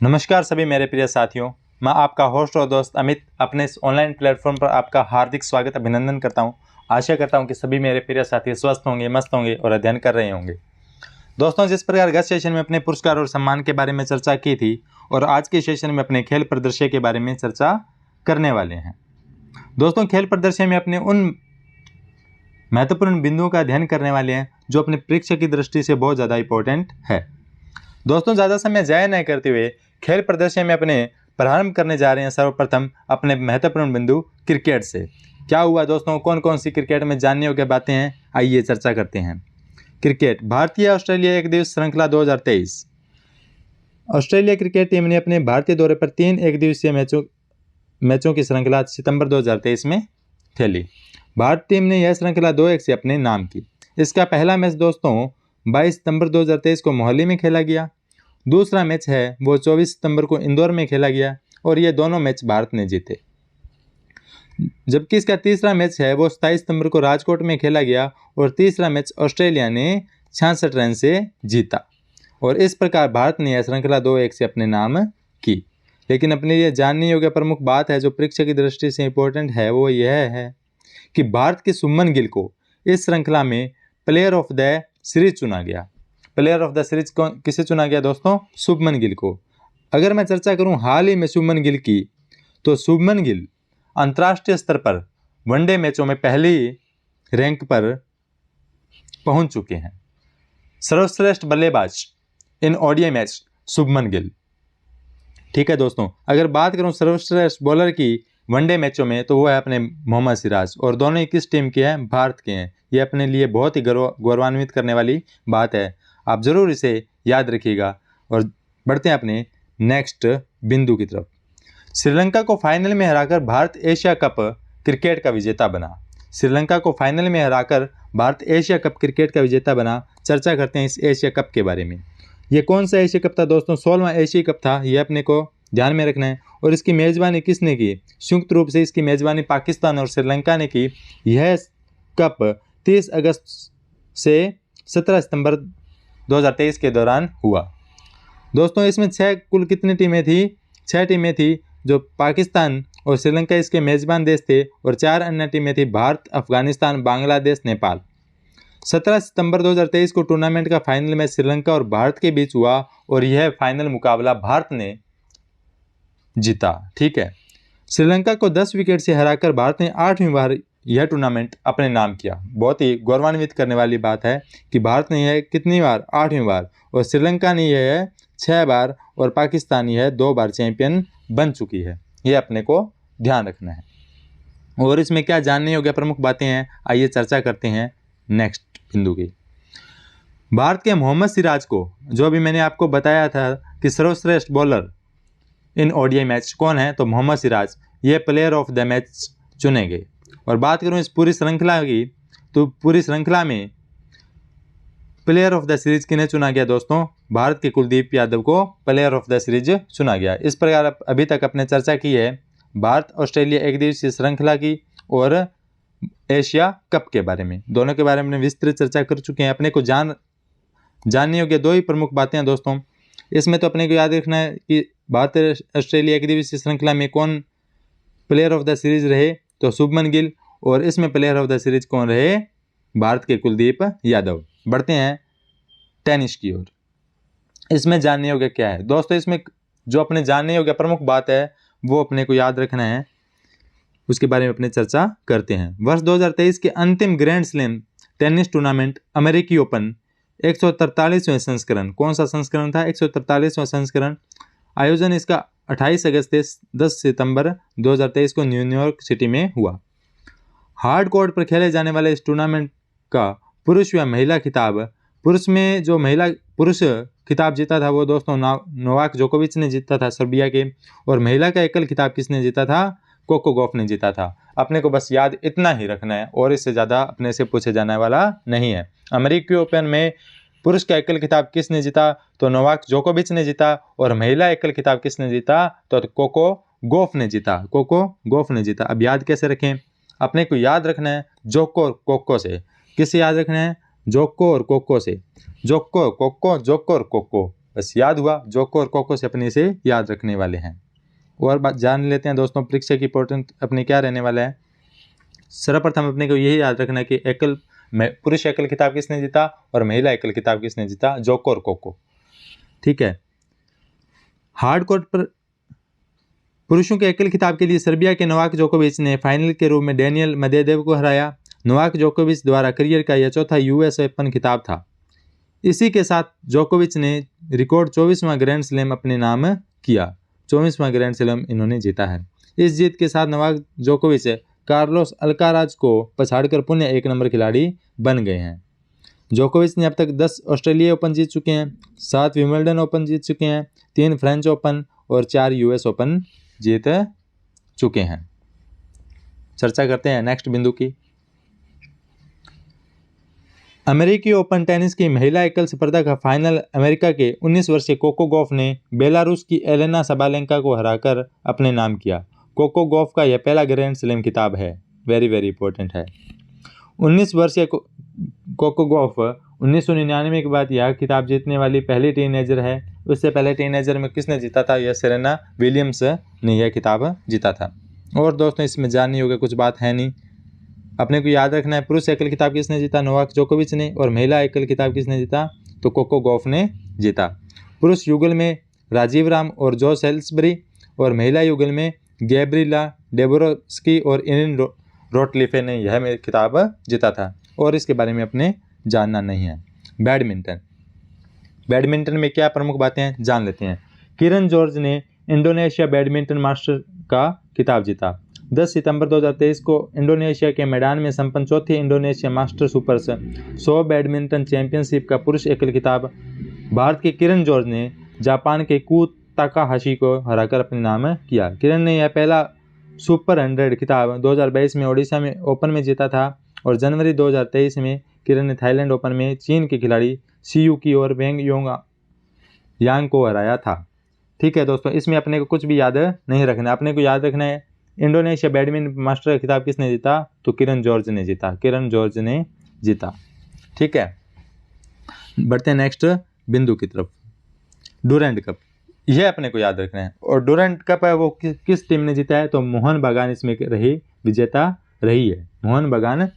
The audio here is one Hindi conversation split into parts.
नमस्कार सभी मेरे प्रिय साथियों, मैं आपका होस्ट और दोस्त अमित अपने इस ऑनलाइन प्लेटफॉर्म पर आपका हार्दिक स्वागत अभिनंदन करता हूं। आशा करता हूं कि सभी मेरे प्रिय साथी स्वस्थ होंगे, मस्त होंगे और अध्ययन कर रहे होंगे। दोस्तों, जिस प्रकार गत सेशन में अपने पुरस्कार और सम्मान के बारे में चर्चा की थी और आज के सेशन में अपने खेल प्रदर्शन के बारे में चर्चा करने वाले हैं। दोस्तों, खेल प्रदर्शन में अपने उन महत्वपूर्ण बिंदुओं का अध्ययन करने वाले हैं जो अपने परीक्षा की दृष्टि से बहुत ज़्यादा इंपॉर्टेंट है। दोस्तों, ज़्यादा समय जाया नहीं करते हुए खेल प्रदर्शन में अपने प्रारंभ करने जा रहे हैं। सर्वप्रथम अपने महत्वपूर्ण बिंदु क्रिकेट से। क्या हुआ दोस्तों, कौन कौन सी क्रिकेट में जानने योग्य बातें हैं, आइए चर्चा करते हैं। क्रिकेट भारतीय ऑस्ट्रेलिया एक दिवसीय श्रृंखला 2023। ऑस्ट्रेलिया क्रिकेट टीम ने अपने भारतीय दौरे पर 3 एक दिवसीय मैचों की श्रृंखला सितंबर 2023 में खेली। भारतीय टीम ने यह श्रृंखला 2-1 से अपने नाम की। इसका पहला मैच दोस्तों 22 सितंबर 2023 को मोहाली में खेला गया। दूसरा मैच है वो 24 सितंबर को इंदौर में खेला गया और ये दोनों मैच भारत ने जीते। जबकि इसका तीसरा मैच है वो 27 सितंबर को राजकोट में खेला गया और तीसरा मैच ऑस्ट्रेलिया ने 66 रन से जीता। और इस प्रकार भारत ने यह श्रृंखला 2-1 से अपने नाम की। लेकिन अपने लिए जानने योग्य प्रमुख बात है जो परीक्षा की दृष्टि से इंपॉर्टेंट है, वो यह है कि भारत के शुभमन गिल को इस श्रृंखला में प्लेयर ऑफ द सीरीज चुना गया। प्लेयर ऑफ द सीरीज किसे चुना गया दोस्तों? शुभमन गिल को। अगर मैं चर्चा करूं हाल ही में शुभमन गिल की, तो शुभमन गिल अंतर्राष्ट्रीय स्तर पर वनडे मैचों में पहली रैंक पर पहुंच चुके हैं। सर्वश्रेष्ठ बल्लेबाज in ODI match Shubman Gill. ठीक है दोस्तों, अगर बात करूं सर्वश्रेष्ठ बॉलर की वनडे मैचों में, तो वो है अपने मोहम्मद सिराज। और दोनों ही किस टीम के हैं? भारत के हैं। ये अपने लिए बहुत ही गौरवान्वित करने वाली बात है। आप जरूर इसे याद रखिएगा। और बढ़ते हैं अपने नेक्स्ट बिंदु की तरफ। श्रीलंका को फाइनल में हराकर भारत एशिया कप क्रिकेट का विजेता बना। श्रीलंका को फाइनल में हराकर भारत एशिया कप क्रिकेट का विजेता बना। चर्चा करते हैं इस एशिया कप के बारे में। ये कौन सा एशिया कप था दोस्तों? 16वां एशिया कप था। ये अपने को ध्यान में रखना है। और इसकी मेज़बानी किसने की? संयुक्त रूप से इसकी मेज़बानी पाकिस्तान और श्रीलंका ने की। यह कप 30 अगस्त से 17 सितंबर 2023 के दौरान हुआ। दोस्तों, इसमें कुल कितनी टीमें थी? 6 टीमें थी, जो पाकिस्तान और श्रीलंका इसके मेज़बान देश थे। और 4 अन्य टीमें थी, भारत, अफगानिस्तान, बांग्लादेश, नेपाल। 17 सितंबर 2023 को टूर्नामेंट का फाइनल मैच श्रीलंका और भारत के बीच हुआ और यह फाइनल मुकाबला भारत ने जीता। ठीक है, श्रीलंका को 10 विकेट से हराकर भारत ने 8वीं बार यह टूर्नामेंट अपने नाम किया। बहुत ही गौरवान्वित करने वाली बात है कि भारत ने यह कितनी बार? 8वीं बार। और श्रीलंका ने यह 6 बार और पाकिस्तान यह 2 बार चैंपियन बन चुकी है। ये अपने को ध्यान रखना है। और इसमें क्या जानने योग्य प्रमुख बातें हैं, आइए चर्चा करते हैं नेक्स्ट बिंदु की। भारत के मोहम्मद सिराज को, जो अभी मैंने आपको बताया था कि सर्वश्रेष्ठ बॉलर इन ओडीआई मैच कौन है, तो मोहम्मद सिराज ये प्लेयर ऑफ द मैच चुने गए। और बात करूं इस पूरी श्रृंखला की, तो पूरी श्रृंखला में प्लेयर ऑफ द सीरीज किन्हें चुना गया दोस्तों? भारत के कुलदीप यादव को प्लेयर ऑफ द सीरीज चुना गया। इस प्रकार अभी तक अपने चर्चा की है भारत ऑस्ट्रेलिया एक दिवसीय श्रृंखला की और एशिया कप के बारे में। दोनों के बारे में विस्तृत चर्चा कर चुके हैं। अपने को जानने योग्य 2 ही प्रमुख बातें हैं दोस्तों। इसमें तो अपने को याद रखना है कि भारत ऑस्ट्रेलिया एक दिवसीय श्रृंखला में कौन प्लेयर ऑफ द सीरीज रहे, तो शुभमन गिल। और इसमें प्लेयर ऑफ द सीरीज कौन रहे? भारत के कुलदीप यादव। बढ़ते हैं टेनिस की ओर। इसमें जानने योग्य क्या है दोस्तों? इसमें जो अपने जानने योग्य प्रमुख बात है वो अपने को याद रखना है, उसके बारे में अपने चर्चा करते हैं। वर्ष 2023 के अंतिम ग्रैंड स्लैम टेनिस टूर्नामेंट अमेरिकी ओपन 143वें संस्करण, कौन सा संस्करण था? 143वां संस्करण। आयोजन इसका 28 अगस्त से 10 सितंबर 2023 को न्यूयॉर्क सिटी में हुआ। हार्ड कोर्ट पर खेले जाने वाले इस टूर्नामेंट का पुरुष व महिला खिताब, पुरुष में जो पुरुष खिताब जीता था वो दोस्तों नोवाक जोकोविच ने जीता था सर्बिया के। और महिला का एकल खिताब किसने जीता था? कोको गॉफ ने जीता था। अपने को बस याद इतना ही रखना है और इससे ज़्यादा अपने से पूछे जाने वाला नहीं है। अमेरिकी ओपन में पुरुष का एकल खिताब किसने जीता? तो नोवाक जोकोविच ने जीता। और महिला एकल खिताब किसने जीता? तो कोको गॉफ ने जीता। कोको गॉफ ने जीता। अब याद कैसे रखें? अपने को याद रखना है जोको और कोको से। किससे याद रखना है? जोको और कोको से। जोको कोको, जोको और कोको। बस याद हुआ, जोको और कोको से अपने इसे याद रखने वाले हैं। और बात जान लेते हैं दोस्तों परीक्षा की इंपॉर्टेंट अपने क्या रहने वाला है। सर्वप्रथम अपने को यही याद रखना है कि एकल पुरुष एकल खिताब किसने जीता और महिला एकल खिताब किसने जीता, जोको और कोको। ठीक है। हार्ड कोर्ट पर पुरुषों के एकल खिताब के लिए सर्बिया के नोवाक जोकोविच ने फाइनल के रूप में डेनियल मेदवेदेव को हराया। नोवाक जोकोविच द्वारा करियर का यह चौथा यूएस ओपन खिताब था। इसी के साथ जोकोविच ने रिकॉर्ड 24वां ग्रैंड स्लैम अपने नाम किया। 24वां ग्रैंड स्लैम इन्होंने जीता है। इस जीत के साथ नोवाक जोकोविच कार्लोस अल्काराज को पछाड़कर पुनः एक नंबर खिलाड़ी बन गए हैं। जोकोविच ने अब तक 10 ऑस्ट्रेलिया ओपन जीत चुके हैं, 7 विंबलडन ओपन जीत चुके हैं, 3 फ्रेंच ओपन और 4 यूएस ओपन जीत चुके हैं। चर्चा करते हैं नेक्स्ट बिंदु की। अमेरिकी ओपन टेनिस की महिला एकल स्पर्धा का फाइनल अमेरिका के 19 वर्षीय कोको गॉफ ने बेलारूस की एलेना साबालेंका को हराकर अपने नाम किया। कोको गॉफ का यह पहला ग्रैंड स्लैम खिताब है, वेरी वेरी इंपॉर्टेंट है। 19 वर्षीय कोको गॉफ 1999 के बाद यह खिताब जीतने वाली पहली टीनेजर है। उससे पहले टीनेजर में किसने जीता था, यह सेरेना विलियम्स ने यह खिताब जीता था। और दोस्तों इसमें जानने योग्य कुछ बात है नहीं, अपने को याद रखना है पुरुष एकल खिताब किसने जीता, नोवाक जोकोविच ने, और महिला एकल खिताब किसने जीता, तो कोको गॉफ ने जीता। पुरुष युगल में राजीव राम और जो सेल्सबरी, और महिला युगल में गैब्रिला डेबोरोस्की और इनिन रोटलिफे ने यह खिताब जीता था। और इसके बारे में अपने जानना नहीं है। बैडमिंटन में क्या प्रमुख बातें हैं जान लेते हैं। किरण जॉर्ज ने इंडोनेशिया बैडमिंटन मास्टर का खिताब जीता। 10 सितंबर 2023 को इंडोनेशिया के मैदान में संपन्न चौथी Indonesia master super 100 badminton championship का पुरुष एकल खिताब भारत के किरण जॉर्ज ने जापान के कू ताकाहाशी को हराकर अपने नाम किया। किरण ने यह पहला सुपर 100 खिताब 2022 में ओडिशा में ओपन में जीता था, और जनवरी 2023 में किरण ने थाईलैंड ओपन में चीन के खिलाड़ी सीयूकी और वेंग योंग यांग को हराया था। ठीक है दोस्तों, इसमें अपने को कुछ भी याद नहीं रखना, अपने को याद रखना है इंडोनेशिया बैडमिंटन मास्टर का खिताब किसने जीता, तो किरण जॉर्ज ने जीता, किरण जॉर्ज ने जीता। ठीक है, बढ़ते हैं नेक्स्ट बिंदु की तरफ। डुरैंड कप, यह अपने को याद रखना है। और डुरैंड कप है वो किस टीम ने जीता है, तो मोहन बागान इसमें विजेता रही है। मोहन बागान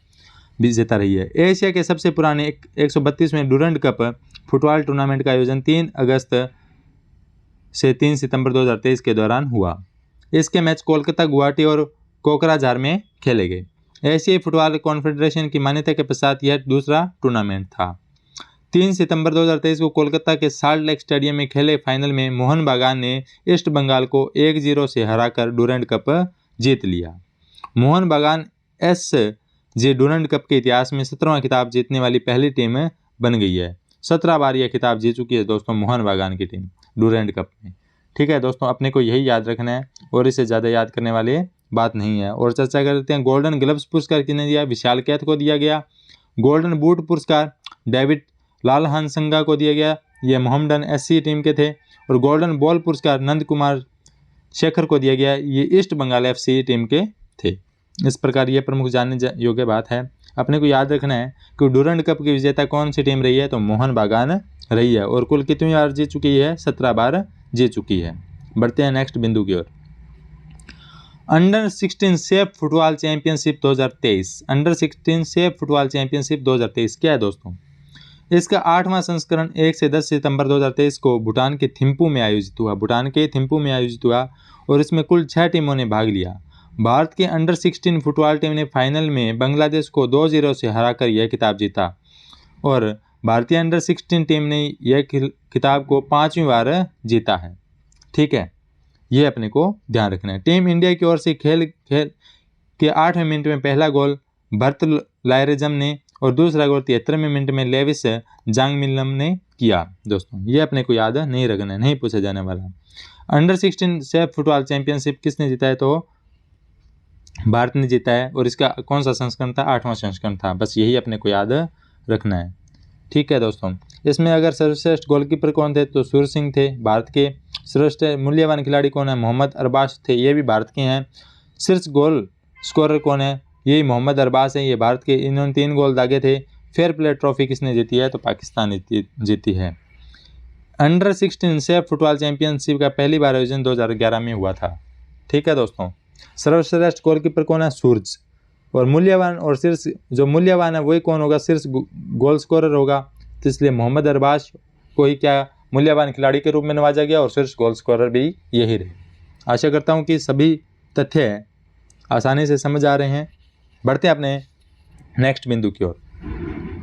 विजेता रही है। एशिया के सबसे पुराने 132वें डुरैंड कप फुटबॉल टूर्नामेंट का आयोजन 3 अगस्त से 3 सितंबर 2023 के दौरान हुआ। इसके मैच कोलकाता, गुवाहाटी और कोकराझार में खेले गए। एशियाई फुटबॉल कॉन्फेडरेशन की मान्यता के पश्चात यह दूसरा टूर्नामेंट था। 3 सितंबर 2023 को कोलकाता के साल्ट लेक स्टेडियम में खेले फाइनल में मोहन बागान ने ईस्ट बंगाल को 1-0 से हराकर डुरैंड कप जीत लिया। मोहन बागान SG डुरैंड कप के इतिहास में 17वां खिताब जीतने वाली पहली टीम बन गई है। 17 बार यह खिताब जीत चुकी है दोस्तों मोहन बागान की टीम डुरैंड कप में। ठीक है दोस्तों, अपने को यही याद रखना है और इसे ज़्यादा याद करने वाली बात नहीं है। और चर्चा करते हैं गोल्डन ग्लव्स पुरस्कार किसने दिया, विशाल कैथ को दिया गया। गोल्डन बूट पुरस्कार डेविड लालहानसंगा को दिया गया, ये मोहम्मडन SC टीम के थे। और गोल्डन बॉल पुरस्कार नंद कुमार शेखर को दिया गया, ये ईस्ट बंगाल FC टीम के थे। इस प्रकार ये प्रमुख जानने योग्य बात है। अपने को याद रखना है कि डुरैंड कप की विजेता कौन सी टीम रही है, तो मोहन बागान रही है। और कुल कितनी बार जीत चुकी है, 17 बार जीत चुकी है। बढ़ते हैं नेक्स्ट बिंदु की ओर। Under 16 SAFF football championship 2023। Under 16 SAFF football championship 2023 क्या है दोस्तों, इसका 8वां संस्करण 1 से 10 सितंबर 2023 को भूटान के थिम्पू में आयोजित हुआ। और इसमें कुल 6 टीमों ने भाग लिया। भारत के अंडर 16 फुटबॉल टीम ने फाइनल में बांग्लादेश को 2-0 से हराकर यह खिताब जीता। और भारतीय अंडर 16 टीम ने यह खिताब को 5वीं बार जीता है। ठीक है, यह अपने को ध्यान रखना है। टीम इंडिया की ओर से खेल के 8वें मिनट में पहला गोल भरत लायरेजम ने और दूसरा गोल 73वें मिनट में लेविस जांगमिलम ने किया। दोस्तों ये अपने को याद नहीं रखना है, नहीं पूछा जाने वाला। अंडर 16 सेफ फुटबॉल चैंपियनशिप किसने जीता है, तो भारत ने जीता है। और इसका कौन सा संस्करण था, 8वां संस्करण था। बस यही अपने को याद रखना है। ठीक है दोस्तों, इसमें अगर सर्वश्रेष्ठ गोलकीपर कौन थे, तो सूर्य सिंह थे भारत के। श्रेष्ठ मूल्यवान खिलाड़ी कौन है, मोहम्मद अरबाज थे, ये भी भारत के हैं। शीर्ष गोल स्कोरर कौन है, यही मोहम्मद अरबाज हैं, ये भारत के। इन्होंने 3 गोल दागे थे। फेयर प्ले ट्रॉफी किसने जीती है, तो पाकिस्तान जीती है। अंडर 16 सेफ फुटबॉल चैंपियनशिप का पहली बार आयोजन 2011 में हुआ था। ठीक है दोस्तों। सर्वश्रेष्ठ गोलकीपर कौन है? सूरज। और मूल्यवान और शीर्ष, जो मूल्यवान है वही कौन होगा? शीर्ष गोल स्कोरर होगा। तो इसलिए मोहम्मद अरबाज को ही क्या मूल्यवान खिलाड़ी के रूप में नवाजा गया और शीर्ष गोल स्कोरर भी यही रहे। आशा करता हूँ कि सभी तथ्य आसानी से समझ आ रहे हैं। बढ़ते हैं अपने नेक्स्ट बिंदु की ओर।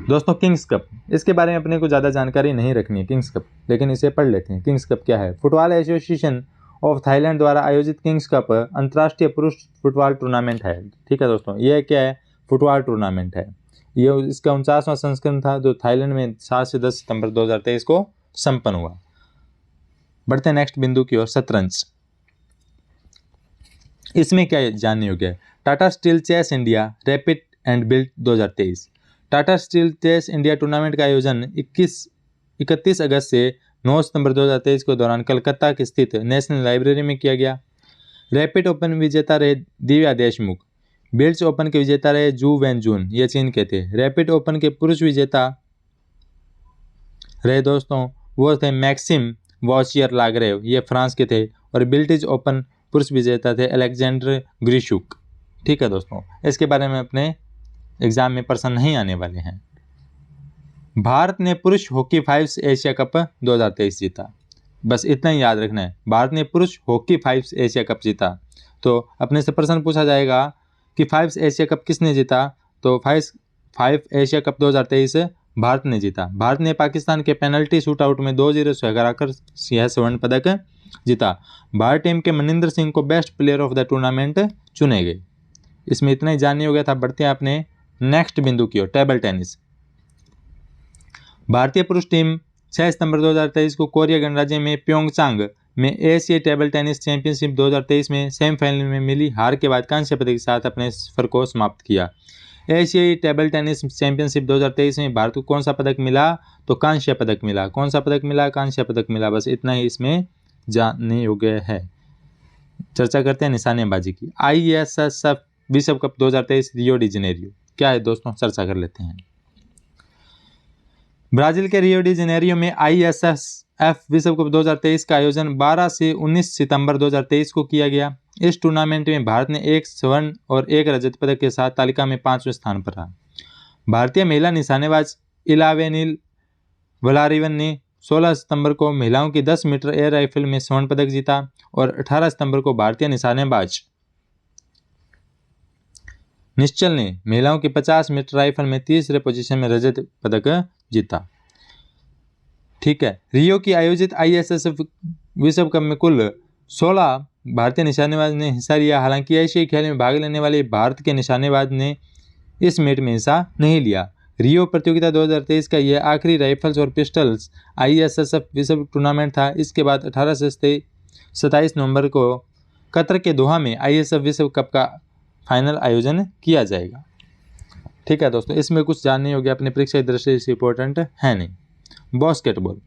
दोस्तों, किंग्स कप, इसके बारे में अपने को ज़्यादा जानकारी नहीं रखनी है किंग्स कप, लेकिन इसे पढ़ लेते हैं। किंग्स कप क्या है? फुटबॉल एसोसिएशन ऑफ थाईलैंड द्वारा आयोजित किंग्स कप अंतर्राष्ट्रीय पुरुष फुटबॉल टूर्नामेंट है। ठीक है दोस्तों, ये क्या है? फुटबॉल टूर्नामेंट है। ये इसका 49वां संस्करण था जो थाईलैंड में 7 से 10 सितंबर 2023 को संपन्न हुआ। बढ़ते हैं नेक्स्ट बिंदु की ओर, शतरंज। इसमें क्या जानने योग्य है? Tata steel chess India rapid and blitz 2023। Tata steel chess India tournament का आयोजन 31 अगस्त से 9 सितंबर 2023 के दौरान कलकत्ता की स्थित नेशनल लाइब्रेरी में किया गया। रैपिड ओपन विजेता रहे दिव्या देशमुख। बिल्ड्स ओपन के विजेता रहे जू वेन जून, ये चीन के थे। रैपिड ओपन के पुरुष विजेता रहे दोस्तों वो थे मैक्सिम वॉशियर लागरेव, ये फ्रांस के थे। और बिल्टिज ओपन पुरुष विजेता थे अलेक्जेंडर ग्रिशुक। ठीक है दोस्तों, इसके बारे में अपने एग्जाम में प्रश्न नहीं आने वाले हैं। भारत ने पुरुष हॉकी 5 एशिया कप 2023 जीता। बस इतना ही याद रखना है, भारत ने पुरुष हॉकी 5 एशिया कप जीता। तो अपने से प्रश्न पूछा जाएगा कि 5 एशिया कप किसने जीता? तो 5 एशिया कप 2023 भारत ने जीता। भारत ने पाकिस्तान के पेनल्टी शूटआउट में 2-0 से हराकर यह स्वर्ण पदक जीता। भारत टीम के मनिंदर सिंह को best player of the tournament चुने गए। इसमें इतना ही जानने हो गया था। बढ़ते हैं अपने नेक्स्ट बिंदु की ओर, टेबल टेनिस। भारतीय पुरुष टीम 6 सितंबर 2023 को कोरिया गणराज्य में प्योंगचांग में एशियाई टेबल टेनिस चैंपियनशिप 2023 में सेमीफाइनल में मिली हार के बाद कांस्य पदक के साथ अपने सफर को समाप्त किया। एशियाई टेबल टेनिस चैंपियनशिप 2023 में भारत को कौन सा पदक मिला? तो कांस्य पदक मिला। कौन सा पदक मिला? कांस्य पदक मिला। बस इतना ही इसमें जानने योग्य है। चर्चा करते हैं निशानेबाजी की। ISSF विश्व कप 2023 रियो डी जेनेरियो क्या है दोस्तों? चर्चा कर लेते हैं। ब्राजील के रियो डी जेनेरियो में ISSF विश्व कप 2023 का आयोजन 12 से 19 सितंबर 2023 को किया गया। इस टूर्नामेंट में भारत ने 1 स्वर्ण और 1 रजत पदक के साथ तालिका में 5वें स्थान पर रहा। भारतीय महिला निशानेबाज इलावेनिल वलारिवन ने 16 सितंबर को महिलाओं की 10 मीटर एयर राइफल में स्वर्ण पदक जीता और 18 सितंबर को भारतीय निशानेबाज निश्चल ने महिलाओं की 50 मीटर राइफल में तीसरे पोजीशन में रजत पदक जीता। ठीक है, रियो की आयोजित ISSF विश्व कप में कुल 16 भारतीय निशानेबाज ने हिस्सा लिया। हालांकि एशियाई खेल में भाग लेने वाले भारत के निशानेबाज ने इस मीट में हिस्सा नहीं लिया। रियो प्रतियोगिता 2023 का यह आखिरी राइफल्स और पिस्टल्स ISSF विश्व टूर्नामेंट था। इसके बाद 18 से 27 नवंबर को कतर के दोहा में ISSF विश्व कप का फाइनल आयोजन किया जाएगा। ठीक है दोस्तों, इसमें कुछ जानने योग्य अपनी परीक्षा की दृष्टि से इंपॉर्टेंट है नहीं। बास्केटबॉल,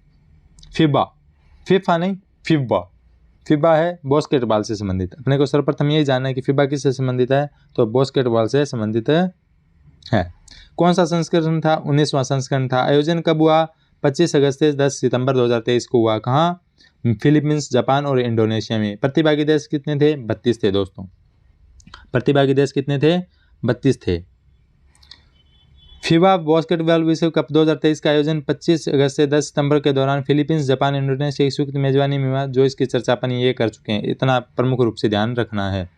फिबा है बास्केटबॉल से संबंधित। अपने को सर्वप्रथम यही जानना है कि फिबा किससे संबंधित है? तो बास्केटबॉल से संबंधित है। कौन सा संस्करण था? 19वां संस्करण था। आयोजन कब हुआ? 25 अगस्त से 10 सितंबर 2023 को हुआ। कहाँ? फिलीपींस, जापान और इंडोनेशिया में। प्रतिभागी देश कितने थे? 32 थे दोस्तों। प्रतिभागी देश कितने थे? 32 थे। फीबा बास्केटबॉल विश्व कप 2023 का आयोजन 25 अगस्त से 10 सितंबर के दौरान फिलीपींस, जापान, इंडोनेशिया की संयुक्त मेजबानी में हुआ। जो इसकी चर्चा अपन ये कर चुके हैं, इतना प्रमुख रूप से ध्यान रखना है।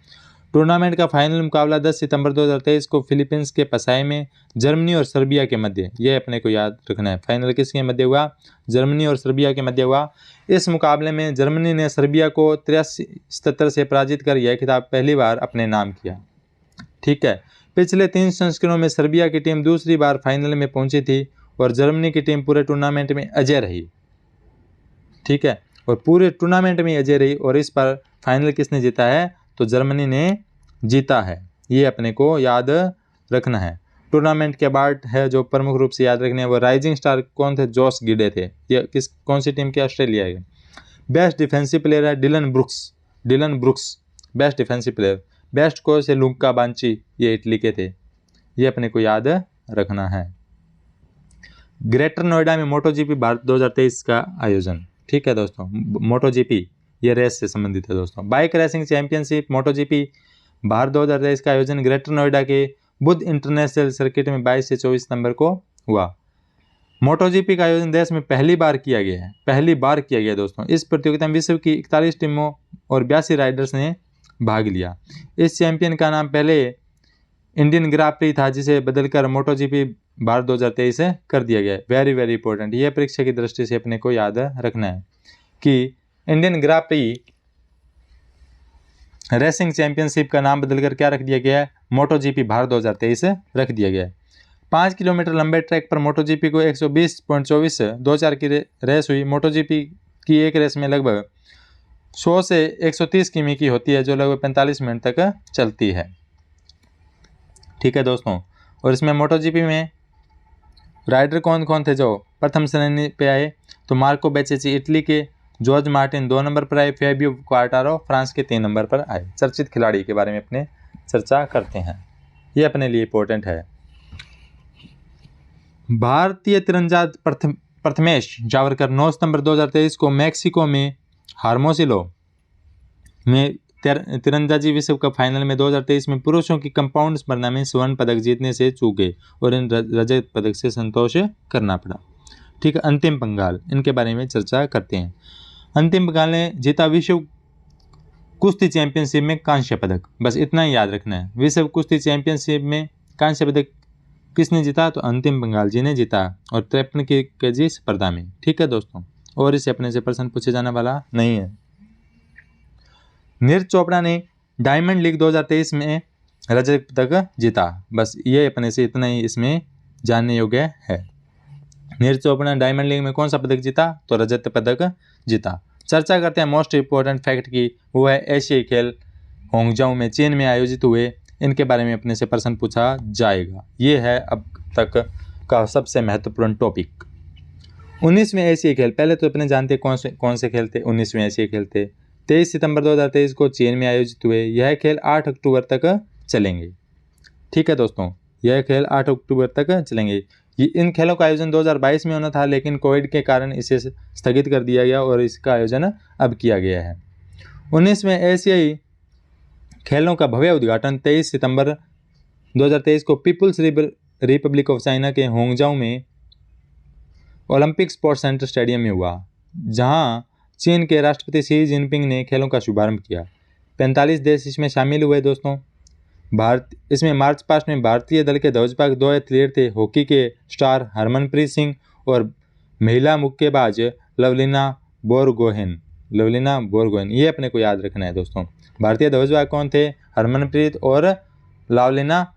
टूर्नामेंट का फाइनल मुकाबला 10 सितंबर 2023 को फिलीपींस के पसाई में जर्मनी और सर्बिया के मध्य, ये अपने को याद रखना है। फाइनल किसके मध्य हुआ? जर्मनी और सर्बिया के मध्य हुआ। इस मुकाबले में जर्मनी ने सर्बिया को 83-77 से पराजित कर यह खिताब पहली बार अपने नाम किया। ठीक है, पिछले 3 संस्करणों में सर्बिया की टीम दूसरी बार फाइनल में पहुंची थी और जर्मनी की टीम पूरे टूर्नामेंट में अजय रही। ठीक है, और पूरे टूर्नामेंट में अजय रही। और इस पर फाइनल किसने जीता है? तो जर्मनी ने जीता है। ये अपने को याद रखना है। टूर्नामेंट के बाद है जो प्रमुख रूप से याद रखने हैं वो राइजिंग स्टार कौन थे? जोश गिडे थे। ये कौन सी टीम के? ऑस्ट्रेलिया के। बेस्ट डिफेंसिव प्लेयर है Dylan Brooks best defensive player. Best coach है लुका बांची, ये इटली के थे। ये अपने को याद रखना है। ग्रेटर नोएडा में मोटो जीपी भारत 2023 का आयोजन। ठीक है दोस्तों, मोटो जीपी ये रेस से संबंधित है दोस्तों। बाइक रेसिंग चैंपियनशिप मोटो जीपी भारत 2023 का आयोजन ग्रेटर नोएडा के बुद्ध इंटरनेशनल सर्किट में 22 से 24 सितंबर को हुआ। मोटो जीपी का आयोजन देश में पहली बार किया गया है, पहली बार किया गया दोस्तों। इस प्रतियोगिता में विश्व की 41 टीमों और 82 राइडर्स ने भाग लिया। इस चैंपियन का नाम पहले इंडियन ग्रां प्री था, जिसे बदलकर मोटो जीपी भारत 2023 से कर दिया गया है। वेरी वेरी इंपॉर्टेंट, यह परीक्षा की दृष्टि से अपने को याद रखना है कि इंडियन ग्रां प्री रेसिंग चैंपियनशिप का नाम बदलकर क्या रख दिया गया है, मोटो जीपी भारत 2023 रख दिया गया है। 5 किलोमीटर लंबे ट्रैक पर मोटो जीपी को 120.24 24 की रेस हुई। मोटो जीपी की एक रेस में लगभग 100 से 130 किमी की होती है, जो लगभग 45 मिनट तक चलती है। ठीक है दोस्तों, और इसमें मोटो जीपी में राइडर कौन कौन थे जो प्रथम श्रेणी पे आए, तो मार्को बेचेची इटली के, जॉर्ज मार्टिन 2 नंबर पर आए, फेबियो क्वार्टारो फ्रांस के 3 नंबर पर आए। चर्चित खिलाड़ी के बारे में अपने चर्चा करते हैं, ये अपने लिए इंपॉर्टेंट है। भारतीय तीरंदाज प्रथमेश जावरकर 9 सितंबर 2023 को मैक्सिको में हार्मोसिलो में तीरंदाजी विश्व कप फाइनल में 2023 में पुरुषों की कंपाउंड स्पर्धा में स्वर्ण पदक जीतने से चूक गए और इन रजत पदक से संतोष करना पड़ा। ठीक है, अंतिम पंघाल, इनके बारे में चर्चा करते हैं। अंतिम पंघाल ने जीता विश्व कुश्ती चैंपियनशिप में कांस्य पदक, बस इतना ही याद रखना है। विश्व कुश्ती चैंपियनशिप में कांस्य पदक किसने जीता, तो अंतिम पंघाल जी ने जीता, और 53 केजी स्पर्धा में। ठीक है दोस्तों, और इसे अपने से प्रश्न पूछे जाने वाला नहीं है। नीरज चोपड़ा ने डायमंड लीग 2023 में रजत पदक जीता, बस ये अपने से इतना ही इसमें जानने योग्य है। नीरज चोपड़ा ने डायमंड लीग में कौन सा पदक जीता, तो रजत पदक जीता। चर्चा करते हैं मोस्ट इंपॉर्टेंट फैक्ट की, वो है एशियाई खेल होंगजाओ में चीन में आयोजित हुए, इनके बारे में अपने से प्रश्न पूछा जाएगा। ये है अब तक का सबसे महत्वपूर्ण टॉपिक। 19वें एशियाई खेल, पहले तो अपने जानते कौन से खेल थे। 19वें एशियाई खेल थे 23 सितंबर 2023 को चीन में आयोजित हुए। यह खेल 8 अक्टूबर तक चलेंगे। ठीक है दोस्तों, यह खेल 8 अक्टूबर तक चलेंगे। इन खेलों का आयोजन 2022 में होना था, लेकिन कोविड के कारण इसे स्थगित कर दिया गया और इसका आयोजन अब किया गया है। 19वें एशियाई खेलों का भव्य उद्घाटन 23 सितंबर 2023 को पीपुल्स रिपब्लिक ऑफ चाइना के होंगजाओ में ओलंपिक स्पोर्ट्स सेंटर स्टेडियम में हुआ, जहां चीन के राष्ट्रपति शी जिनपिंग ने खेलों का शुभारंभ किया। 45 देश इसमें शामिल हुए दोस्तों। इसमें मार्च पास्ट में भारतीय दल के ध्वजपाक 2 एथलीट थे, हॉकी के स्टार हरमनप्रीत सिंह और महिला मुक्केबाज लवलीना बोरगोहेन। ये अपने को याद रखना है दोस्तों। भारतीय ध्वजवाहक कौन थे, हरमनप्रीत और लावलिना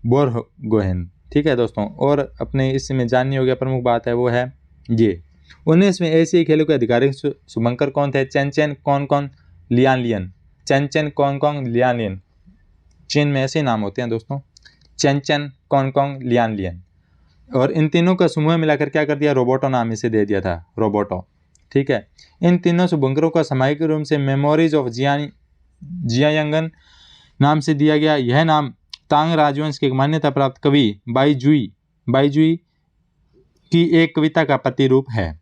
बोरगोहेन। ठीक है दोस्तों, और अपने इसमें जानने योग्य प्रमुख बात है वो है ये 19वें एशियाई खेलों के आधिकारिक शुभंकर कौन थे, चेन कॉन्ग लियानलियन। चेन कॉन्ग लियानलियन, चीन में ऐसे नाम होते हैं दोस्तों, चेन कॉन्ग लियानलियन। और इन तीनों का समूह मिलाकर क्या कर दिया, रोबोटो नाम इसे दे दिया था, रोबोटो। ठीक है, इन तीनों शुभंकरों का सामयिक रूप से मेमोरीज ऑफ जियायंगन नाम से दिया गया। यह नाम तांग राजवंश के मान्यता प्राप्त कवि बाईजुई की एक कविता का प्रतिरूप है।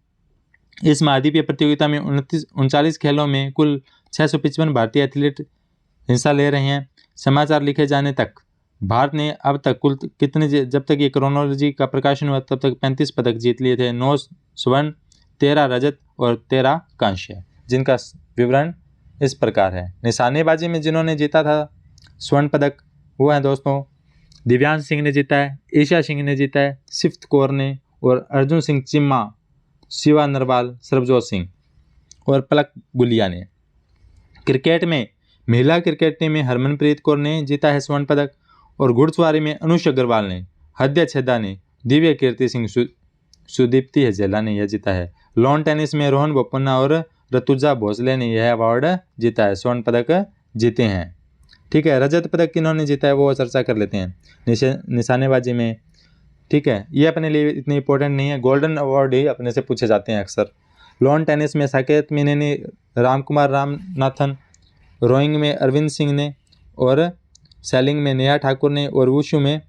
इस महाद्वीपीय प्रतियोगिता में 39 खेलों में कुल 655 भारतीय एथलीट हिस्सा ले रहे हैं। समाचार लिखे जाने तक भारत ने अब तक कुल कितने, जब तक ये क्रोनोलॉजी का प्रकाशन हुआ तब तक 35 पदक जीत लिए थे। 9 स्वर्ण, 13 रजत और 13 कांस्य, जिनका विवरण इस प्रकार है। निशानेबाजी में जिन्होंने जीता था स्वर्ण पदक वो हैं दोस्तों, दिव्यांश सिंह ने जीता है, ईशा सिंह ने जीता है, सिफ्त कौर ने, और अर्जुन सिंह चिम्मा, शिवा नरवाल, सरबजोत सिंह और पलक गुलिया ने। क्रिकेट में महिला क्रिकेट टीम में हरमनप्रीत कौर ने जीता है स्वर्ण पदक, और घुड़सवारी में अनुष अग्रवाल ने, हद्या छेदा ने, दिव्य कीर्ति सिंह, सुदीप्ति हजेला ने यह जीता है। लॉन टेनिस में रोहन बोपन्ना और ऋतुजा भोसले ने यह अवार्ड जीता है, स्वर्ण पदक जीते हैं। ठीक है, रजत पदक किन्होंने जीता है वो चर्चा कर लेते हैं। निशानेबाजी में, ठीक है, ये अपने लिए इतनी इंपॉर्टेंट नहीं है, गोल्डन अवार्ड ही अपने से पूछे जाते हैं अक्सर। लॉन टेनिस में साकेत मीने ने, रामकुमार रामनाथन, रोइंग में अरविंद सिंह ने, और सेलिंग में नेहा ठाकुर ने, और वुशु में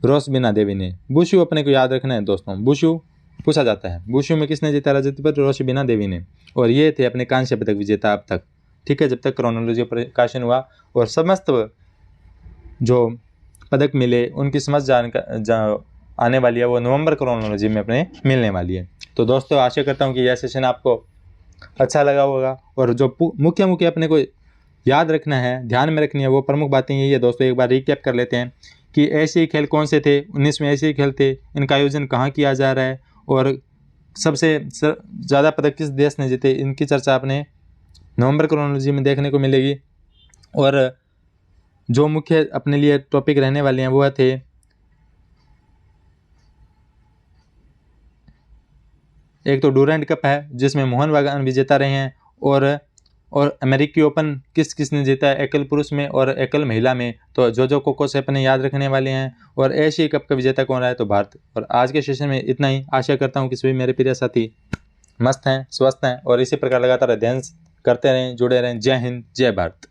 रोसबिना देवी ने। वुशु अपने को याद रखना है दोस्तों, वुशु पूछा जाता है। वुशु में किसने जीता? रजत पदक रोशबिना देवी ने। और ये थे अपने कांस्य पदक विजेता अब तक। ठीक है, जब तक क्रोनोलॉजी प्रकाशन हुआ और समस्त जो पदक मिले उनकी समस्त आने वाली है वो नवंबर क्रोनोलॉजी में अपने मिलने वाली है। तो दोस्तों आशा करता हूँ कि यह सेशन आपको अच्छा लगा होगा। और जो मुख्य मुख्य अपने को याद रखना है, ध्यान में रखनी है, वो प्रमुख बातें यही है दोस्तों। एक बार रिकैप कर लेते हैं कि एशियाई खेल कौन से थे। 19वें एशियाई खेल थे। इनका आयोजन कहाँ किया जा रहा है और सबसे ज़्यादा पदक किस देश ने जीते, इनकी चर्चा आपने नवंबर क्रोनोलॉजी में देखने को मिलेगी। और जो मुख्य अपने लिए टॉपिक रहने वाले हैं वो थे एक तो डूरेंट कप है जिसमें मोहन बागान विजेता रहे हैं, और अमेरिकी ओपन किस किसने जीता है, एकल पुरुष में और एकल महिला में, तो जो कोको से अपने याद रखने वाले हैं। और एशिया कप का विजेता कौन रहा है, तो भारत। और आज के सेशन में इतना ही। आशा करता हूँ कि सभी मेरे प्रिय साथी मस्त हैं, स्वस्थ हैं और इसी प्रकार लगातार अध्ययन करते रहें, जुड़े रहें। जय हिंद, जय भारत।